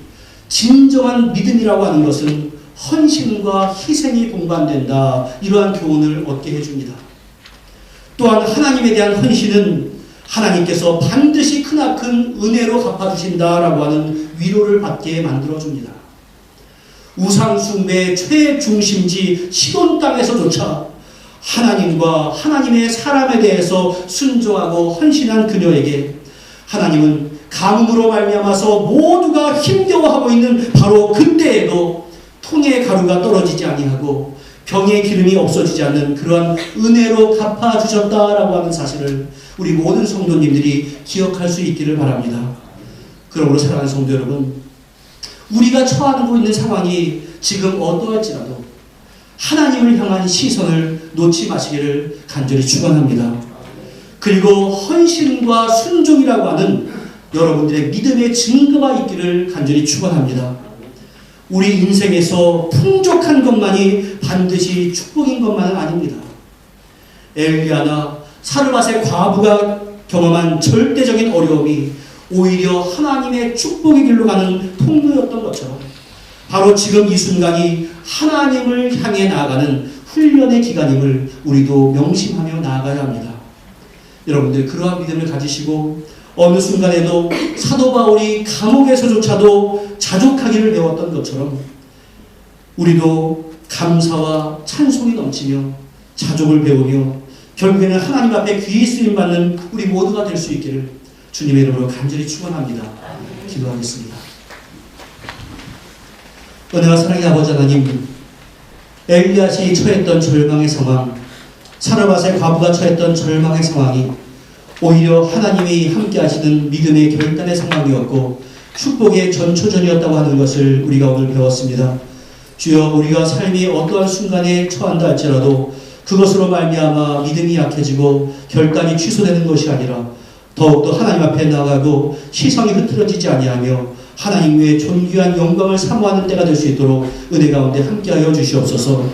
진정한 믿음이라고 하는 것은 헌신과 희생이 동반된다, 이러한 교훈을 얻게 해줍니다. 또한 하나님에 대한 헌신은 하나님께서 반드시 크나큰 은혜로 갚아주신다라고 하는 위로를 받게 만들어줍니다. 우상숭배의 최중심지 시돈 땅에서조차 하나님과 하나님의 사람에 대해서 순종하고 헌신한 그녀에게 하나님은 가뭄으로 말미암아서 모두가 힘겨워하고 있는 바로 그때에도 통의 가루가 떨어지지 아니하고 병의 기름이 없어지지 않는 그러한 은혜로 갚아주셨다라고 하는 사실을 우리 모든 성도님들이 기억할 수 있기를 바랍니다. 그러므로 사랑하는 성도 여러분, 우리가 처하고 있는 상황이 지금 어떠할지라도 하나님을 향한 시선을 놓지 마시기를 간절히 축원합니다. 그리고 헌신과 순종이라고 하는 여러분들의 믿음의 증거가 있기를 간절히 축원합니다. 우리 인생에서 풍족한 것만이 반드시 축복인 것만은 아닙니다. 엘리야나 사르밧의 과부가 경험한 절대적인 어려움이 오히려 하나님의 축복의 길로 가는 통로였던 것처럼 바로 지금 이 순간이 하나님을 향해 나아가는 훈련의 기간임을 우리도 명심하며 나아가야 합니다. 여러분들 그러한 믿음을 가지시고 어느 순간에도 사도 바울이 감옥에서조차도 자족하기를 배웠던 것처럼 우리도 감사와 찬송이 넘치며 자족을 배우며 결국에는 하나님 앞에 귀히 쓰임받는 우리 모두가 될 수 있기를 주님의 이름으로 간절히 축원합니다. 기도하겠습니다. 은혜와 사랑의 아버지 하나님, 엘리야시 처했던 절망의 상황, 사르밧의 과부가 처했던 절망의 상황이 오히려 하나님이 함께 하시는 믿음의 결단의 상황이었고 축복의 전초전이었다고 하는 것을 우리가 오늘 배웠습니다. 주여, 우리가 삶이 어떠한 순간에 처한다 할지라도 그것으로 말미암아 믿음이 약해지고 결단이 취소되는 것이 아니라 더욱더 하나님 앞에 나가고 시선이 흐트러지지 아니하며 하나님 외에 존귀한 영광을 사모하는 때가 될 수 있도록 은혜 가운데 함께하여 주시옵소서.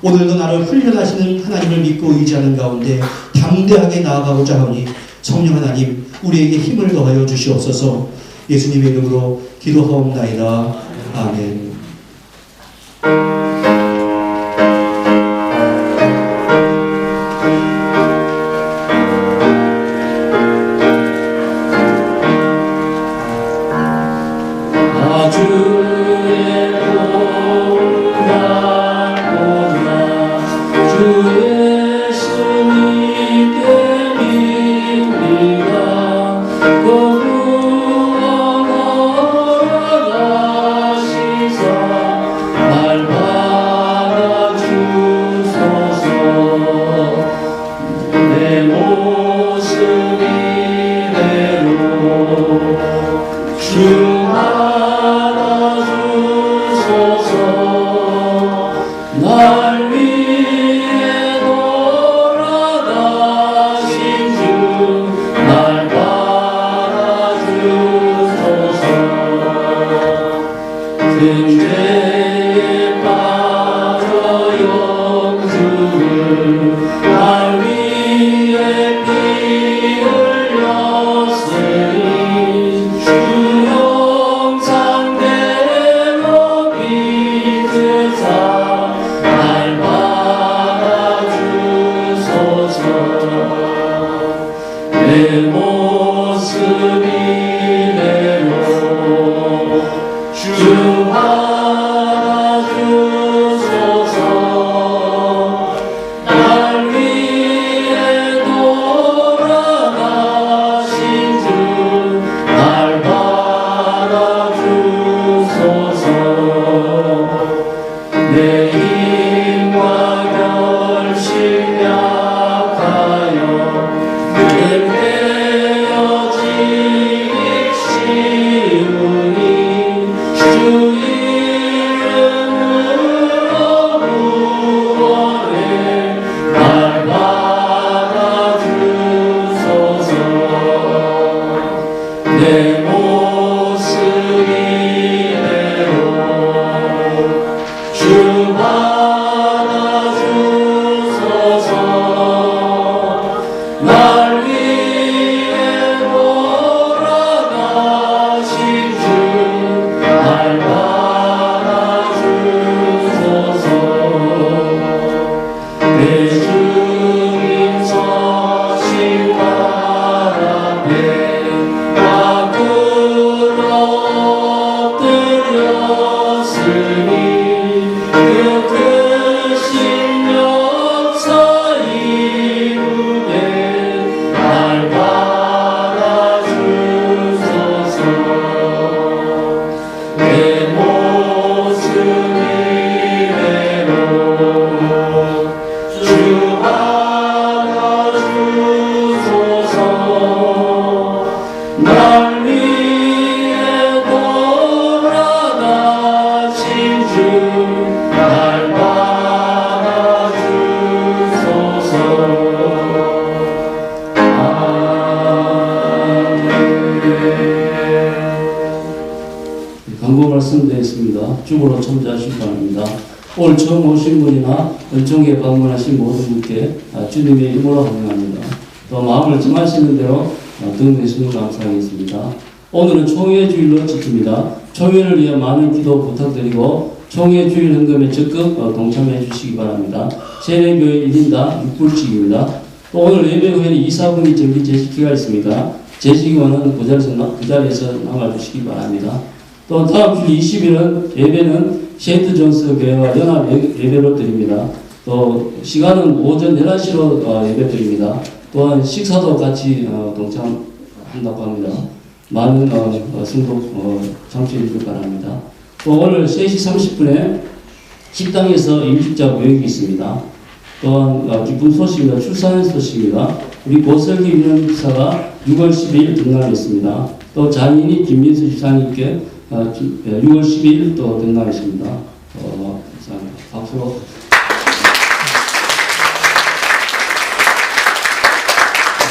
오늘도 나를 훈련하시는 하나님을 믿고 의지하는 가운데 담대하게 나아가고자 하오니 성령 하나님 우리에게 힘을 더하여 주시옵소서. 예수님의 이름으로 기도하옵나이다. 아멘. 주 내 모습 이대로 주 받아주소서. 날 위해 돌아가신 주 날 받아주소서. 내 주님 서신 발 앞에 밖으로 엎드렸으니 그 크신 역사 이후에 날 받아주소서. 내 모습 이대로 주 받아주소서. 날 위해 돌아가신 주 날 받아주소서. 아멘. 광고 말씀드리겠습니다. 죽으로 참조하시기 바랍니다. 오늘 처음 오신 분이나 은총에 방문하신 모든 분께 주님의 이름으로 환영합니다. 또 마음을 정하시는 대로 등록해 주시면 감사하겠습니다. 오늘은 총회 주일로 지킵니다. 총회를 위해 많은 기도 부탁드리고 총회 주일 헌금에 적극 동참해 주시기 바랍니다. 세례교회 1인당 6불씩입니다. 또 오늘 예배 후에는 2, 4분기 정기 재직기가 있습니다. 재직원은 그 자리에서 남아주시기 바랍니다. 또 다음 주 20일은 예배는 세인트 존스 교회와 연합 예배로 드립니다. 또 시간은 오전 11시로 예배 드립니다. 또한 식사도 같이 동참한다고 합니다. 많은 성도 참석해 주길 바랍니다. 또 오늘 3시 30분에 식당에서 임직자 모욕이 있습니다. 또한 기쁜 소식입니다. 출산 소식입니다. 우리 고설기 유명사가 6월 12일 등단했습니다. 또 장인이 김민수 집사님께 6월 12일 또 등단했습니다. 박수로.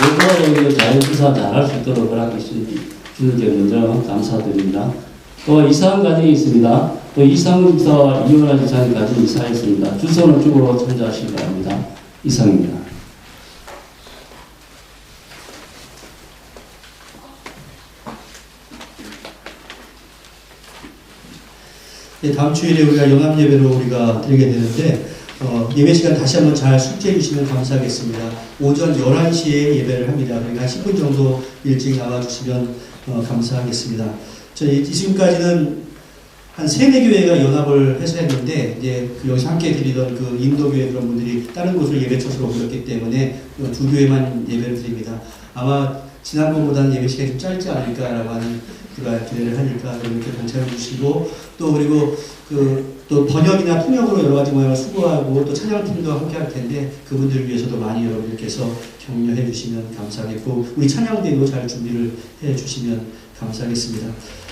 모두가 자연수사 잘할 수 있도록 허락해주신 주님께 먼저 감사드립니다. 또 이사한 과정이 있습니다. 또 이상부터 이혼한 지사님까지 이사했습니다. 주소는 쪽으로 참조하시기 바랍니다. 이상입니다. 네, 다음 주일에 우리가 영암 예배로 우리가 드리게 되는데 예배 시간 다시 한번 잘 숙지해 주시면 감사하겠습니다. 오전 11시에 예배를 합니다. 그러니까 10분 정도 일찍 나와주시면 감사하겠습니다. 저희 지금까지는 한 3-4교회가 연합을 해서 했는데 이제 여기서 함께 드리던 그 인도교회 그런 분들이 다른 곳으로 예배 처소로 옮겼기 때문에 2교회만 예배를 드립니다. 아마 지난번보다는 예배 시간이 좀 짧지 않을까라고 하는 기대를 하니까 이렇게 동참해 주시고 또 그리고 또 번역이나 통역으로 여러 가지 모양을 수고하고 또 찬양팀도 함께 할 텐데 그분들을 위해서도 많이 여러분들께서 격려해 주시면 감사하겠고 우리 찬양대도 잘 준비를 해 주시면 감사하겠습니다.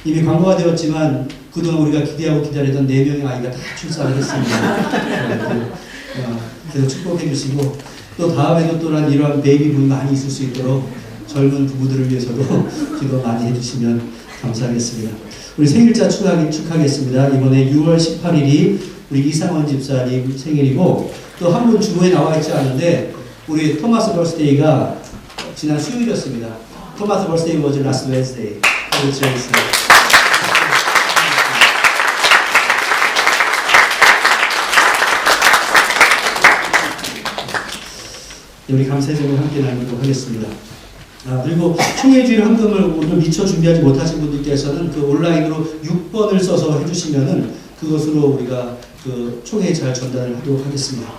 이미 광고가 되었지만 그동안 우리가 기대하고 기다리던 4명의 아이가 다 출산을 했습니다. 그래서 축복해 주시고 또 다음에도 또한 이러한 베이비붐이 많이 있을 수 있도록 젊은 부부들을 위해서도 기도 많이 해주시면 감사하겠습니다. 우리 생일자 축하하겠습니다. 이번에 6월 18일이 우리 이상원 집사님 생일이고 또 한 분 주보에 나와 있지 않은데 우리 토마스 버스데이가 지난 수요일이었습니다. 토마스 버스데이 was last Wednesday. 우리 감사제를 함께 나누도록 하겠습니다. 그리고 총회주일 헌금을 오늘 미처 준비하지 못하신 분들께서는 그 온라인으로 6번을 써서 해주시면은 그것으로 우리가 그 총회에 잘 전달을 하도록 하겠습니다.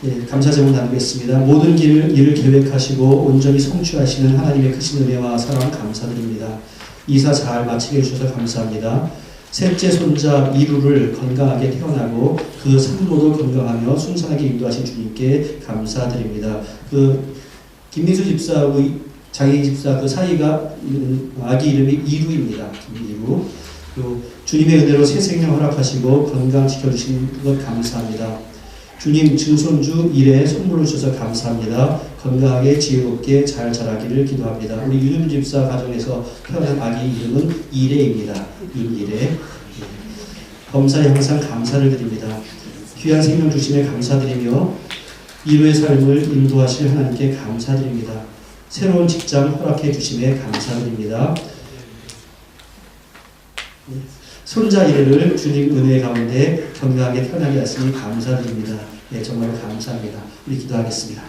예, 감사제목 나누겠습니다. 모든 일을 계획하시고 온전히 성취하시는 하나님의 크신 은혜와 사랑 감사드립니다. 이사 잘 마치게 해주셔서 감사합니다. 셋째 손자 이루를 건강하게 태어나고 그 산모도 건강하며 순산하게 인도하신 주님께 감사드립니다. 김민수 집사하고 장희 집사 그 사이가 아기 이름이 이루입니다. 이루. 주님의 은혜로 새 생명 허락하시고 건강 지켜주신 것 감사합니다. 주님 증손주 1회 선물로 주셔서 감사합니다. 건강하게 지혜롭게 잘 자라기를 기도합니다. 우리 윤윤 집사 가정에서 태어난 아기 이름은 이래입니다. 윤이래. 범사에 항상 감사를 드립니다. 귀한 생명 주심에 감사드리며 이루의 삶을 인도하실 하나님께 감사드립니다. 새로운 직장 허락해 주심에 감사드립니다. 손자 이래를 주님 은혜 가운데 건강하게 태어나게 하시니 감사드립니다. 네, 정말 감사합니다. 우리 기도하겠습니다.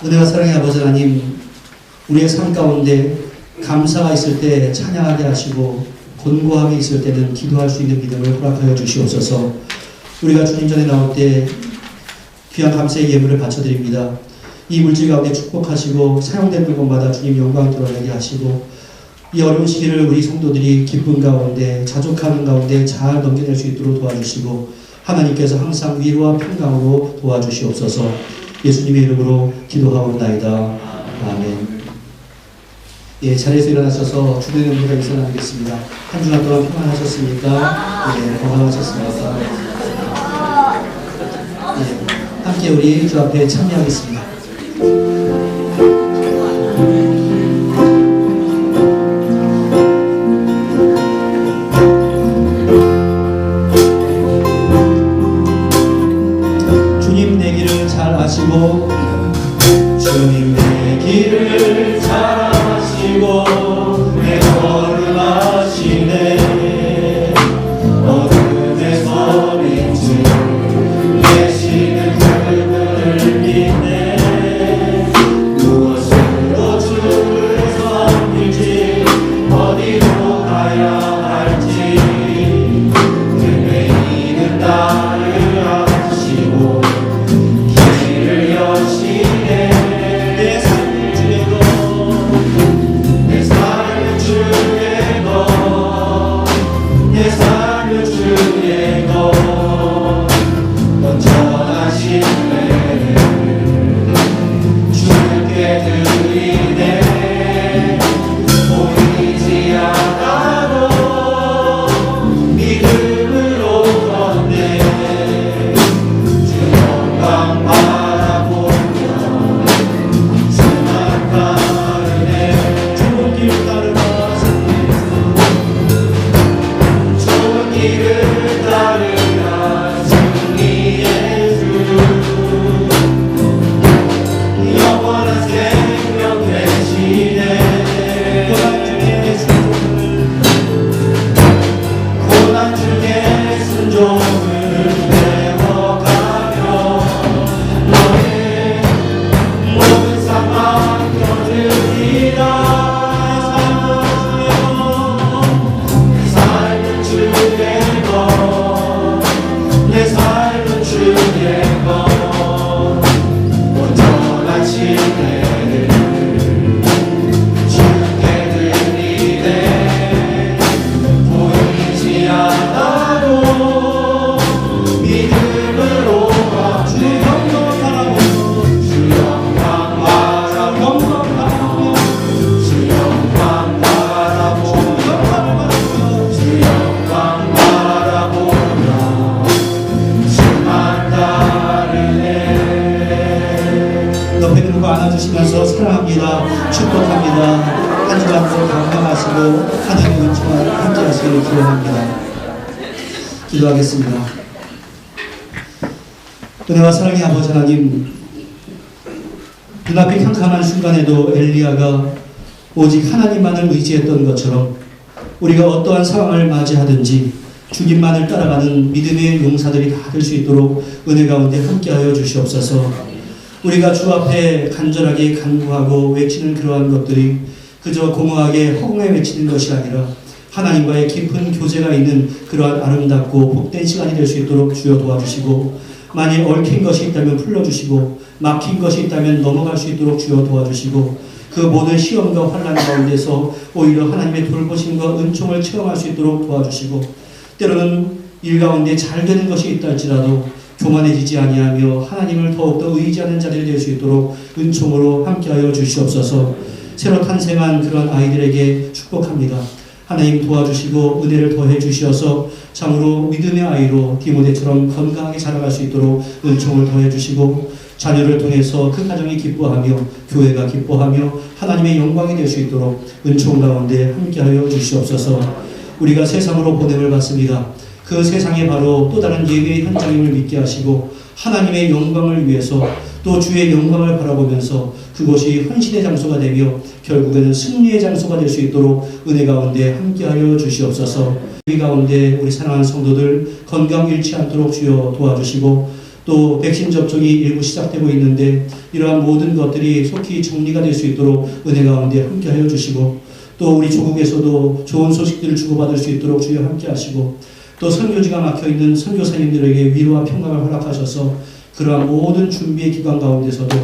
은혜와 사랑의 아버지 하나님, 우리의 삶 가운데 감사가 있을 때 찬양하게 하시고 곤고함이 있을 때는 기도할 수 있는 믿음을 허락하여 주시옵소서. 우리가 주님 전에 나올 때 귀한 감사의 예물을 바쳐드립니다. 이 물질 가운데 축복하시고 사용되는 곳마다 주님 영광 드러내게 하시고 이 어려운 시기를 우리 성도들이 기쁨 가운데 자족하는 가운데 잘 넘겨낼 수 있도록 도와주시고 하나님께서 항상 위로와 평강으로 도와주시옵소서. 예수님의 이름으로 기도하옵나이다. 아멘. 예, 자리에서 일어나셔서 주된 의무가 인사 나누겠습니다. 한 주간 동안 평안하셨습니까? 예, 건강하셨습니까? 예, 함께 우리 주 앞에 참여하겠습니다. 주님 내 길을 잘 아시고 주님 내 길을 잘 아시고 내 걸음 아시네. 어둠에서 빛을 내시는 그분을 믿네. 무엇으로 주를 섬길지 어디로 가야 할지 그네이는 나를 아시고 길을 여시네. 내 삶을 주의 내 삶을 주의 내 삶을 주의 온전하신 은혜를 주께 드리네. 보이지 않아도 믿음으로 걷네. 주 영광 바라보며 주만 따르네. 좋은 길 따르라 좋은 길을 따르라 승리 예수. 영원한 생명 되시네. 고난 중에 순종을 배워가며 너의 모든 상황 견디리라. 삶은 주의 내 삶은 주의 온전한 신뢰를 주께 드리네. 보이지 않아도 믿음으로 주 영광 바라보며 주 영광 바라보며 주 영광 바라보며 주 영광 바라보며 주만 따르네. 옆에 있는 분과 안아주시면서 사랑합니다. 축복합니다. 한 주간도 건강하시고 하나님의 은총과 함께 하시기를 기원합니다. 기도하겠습니다. 은혜와 사랑의 아버지 하나님, 눈앞이 캄캄한 순간에도 엘리야가 오직 하나님만을 의지했던 것처럼 우리가 어떠한 상황을 맞이하든지 주님만을 따라가는 믿음의 용사들이 다 될 수 있도록 은혜 가운데 함께하여 주시옵소서. 우리가 주 앞에 간절하게 간구하고 외치는 그러한 것들이 그저 공허하게 허공에 외치는 것이 아니라 하나님과의 깊은 교제가 있는 그러한 아름답고 복된 시간이 될 수 있도록 주여 도와주시고, 만일 얽힌 것이 있다면 풀어주시고 막힌 것이 있다면 넘어갈 수 있도록 주여 도와주시고, 그 모든 시험과 환난 가운데서 오히려 하나님의 돌보심과 은총을 체험할 수 있도록 도와주시고, 때로는 일 가운데 잘 되는 것이 있다 할지라도 교만해지지 아니하며 하나님을 더욱더 의지하는 자들이 될 수 있도록 은총으로 함께하여 주시옵소서. 새로 탄생한 그런 아이들에게 축복합니다. 하나님 도와주시고 은혜를 더해 주시어서 참으로 믿음의 아이로 디모데처럼 건강하게 자라갈 수 있도록 은총을 더해 주시고, 자녀를 통해서 그 가정이 기뻐하며 교회가 기뻐하며 하나님의 영광이 될 수 있도록 은총 가운데 함께하여 주시옵소서. 우리가 세상으로 보냄을 받습니다. 그 세상에 바로 또 다른 예배의 현장임을 믿게 하시고 하나님의 영광을 위해서 또 주의 영광을 바라보면서 그곳이 헌신의 장소가 되며 결국에는 승리의 장소가 될 수 있도록 은혜 가운데 함께하여 주시옵소서. 우리 가운데 우리 사랑하는 성도들 건강 잃지 않도록 주여 도와주시고 또 백신 접종이 일부 시작되고 있는데 이러한 모든 것들이 속히 정리가 될 수 있도록 은혜 가운데 함께하여 주시고 또 우리 조국에서도 좋은 소식들을 주고받을 수 있도록 주여 함께하시고 또 선교지가 막혀있는 선교사님들에게 위로와 평강을 허락하셔서 그러한 모든 준비의 기간 가운데서도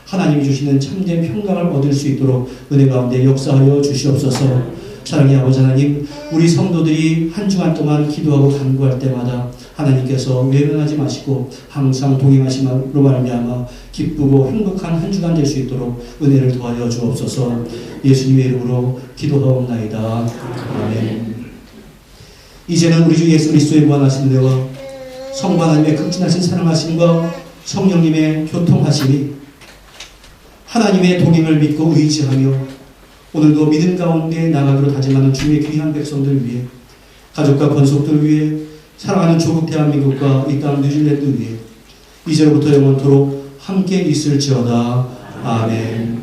하나님이 주시는 참된 평강을 얻을 수 있도록 은혜 가운데 역사하여 주시옵소서. 사랑의 아버지 하나님, 우리 성도들이 한 주간 동안 기도하고 간구할 때마다 하나님께서 외면하지 마시고 항상 동행하심으로 말미암아 기쁘고 행복한 한 주간 될 수 있도록 은혜를 더하여 주옵소서. 예수님의 이름으로 기도하옵나이다. 아멘. 이제는 우리 주 예수 그리스도의 무한하신 은혜와 성부 하나님의 극진하신 사랑하심과 성령님의 교통하심이 하나님의 동행을 믿고 의지하며 오늘도 믿음 가운데 나가기로 다짐하는 주의 귀한 백성들 위해 가족과 권속들 위해 사랑하는 조국 대한민국과 이 땅 뉴질랜드 위해 이제로부터 영원토록 함께 있을지어다. 아멘.